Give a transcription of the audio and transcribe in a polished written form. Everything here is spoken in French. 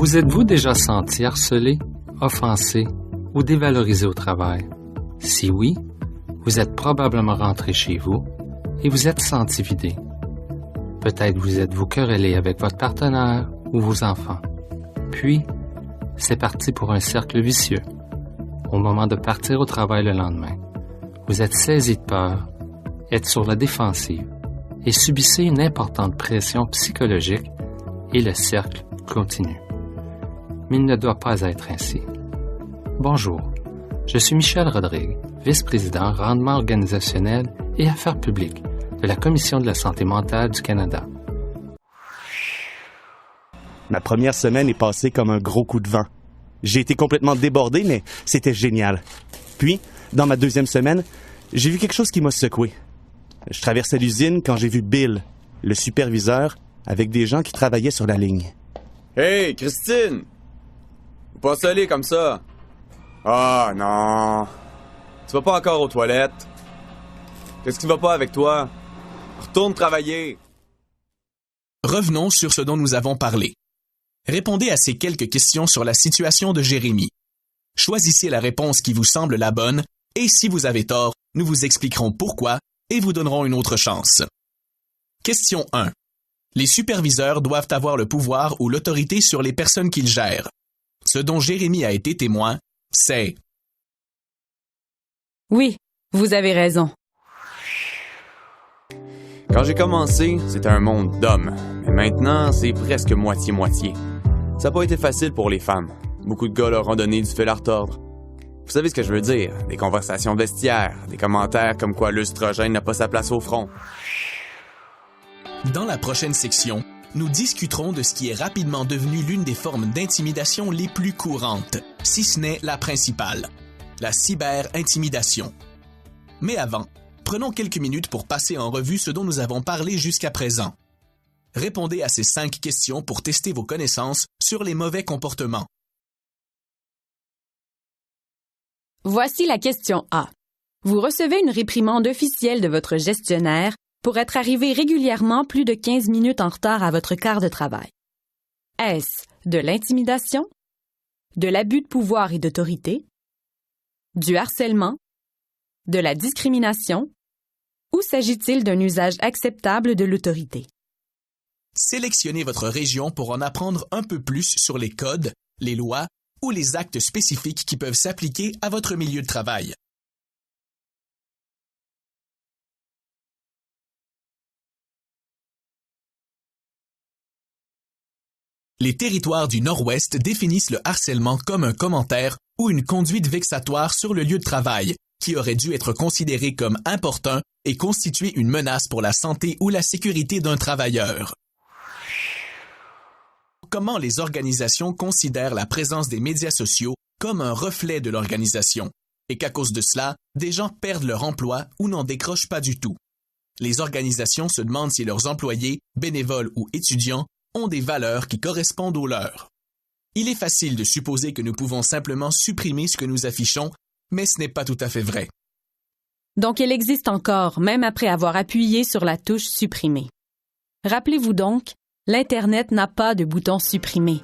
Vous êtes-vous déjà senti harcelé, offensé ou dévalorisé au travail? Si oui, vous êtes probablement rentré chez vous et vous êtes senti vidé. Peut-être vous êtes-vous querellé avec votre partenaire ou vos enfants. Puis, c'est parti pour un cercle vicieux. Au moment de partir au travail le lendemain, vous êtes saisi de peur, êtes sur la défensive et subissez une importante pression psychologique et le cercle continue. Mais il ne doit pas être ainsi. Bonjour, je suis Michel Rodrigue, vice-président rendement organisationnel et affaires publiques de la Commission de la santé mentale du Canada. Ma première semaine est passée comme un gros coup de vent. J'ai été complètement débordé, mais c'était génial. Puis, dans ma deuxième semaine, j'ai vu quelque chose qui m'a secoué. Je traversais l'usine quand j'ai vu Bill, le superviseur, avec des gens qui travaillaient sur la ligne. Hey, Christine! Faut pas se aller comme ça. Ah, non. Tu vas pas encore aux toilettes. Qu'est-ce qui va pas avec toi? Retourne travailler. Revenons sur ce dont nous avons parlé. Répondez à ces quelques questions sur la situation de Jérémy. Choisissez la réponse qui vous semble la bonne et si vous avez tort, nous vous expliquerons pourquoi et vous donnerons une autre chance. Question 1. Les superviseurs doivent avoir le pouvoir ou l'autorité sur les personnes qu'ils gèrent. Ce dont Jérémy a été témoin, c'est... Oui, vous avez raison. Quand j'ai commencé, c'était un monde d'hommes. Mais maintenant, c'est presque moitié-moitié. Ça n'a pas été facile pour les femmes. Beaucoup de gars leur ont donné du fil à retordre. Vous savez ce que je veux dire? Des conversations vestiaires, des commentaires comme quoi l'œstrogène n'a pas sa place au front. Dans la prochaine section, nous discuterons de ce qui est rapidement devenu l'une des formes d'intimidation les plus courantes, si ce n'est la principale, la cyber-intimidation. Mais avant, prenons quelques minutes pour passer en revue ce dont nous avons parlé jusqu'à présent. Répondez à ces 5 questions pour tester vos connaissances sur les mauvais comportements. Voici la question A. Vous recevez une réprimande officielle de votre gestionnaire pour être arrivé régulièrement plus de 15 minutes en retard à votre quart de travail. Est-ce de l'intimidation, de l'abus de pouvoir et d'autorité, du harcèlement, de la discrimination, ou s'agit-il d'un usage acceptable de l'autorité? Sélectionnez votre région pour en apprendre un peu plus sur les codes, les lois ou les actes spécifiques qui peuvent s'appliquer à votre milieu de travail. Les territoires du Nord-Ouest définissent le harcèlement comme un commentaire ou une conduite vexatoire sur le lieu de travail qui aurait dû être considéré comme important et constituer une menace pour la santé ou la sécurité d'un travailleur. Comment les organisations considèrent la présence des médias sociaux comme un reflet de l'organisation et qu'à cause de cela, des gens perdent leur emploi ou n'en décrochent pas du tout. Les organisations se demandent si leurs employés, bénévoles ou étudiants ont des valeurs qui correspondent aux leurs. Il est facile de supposer que nous pouvons simplement supprimer ce que nous affichons, mais ce n'est pas tout à fait vrai. Donc, il existe encore, même après avoir appuyé sur la touche « Supprimer ». Rappelez-vous donc, l'Internet n'a pas de bouton « Supprimer ».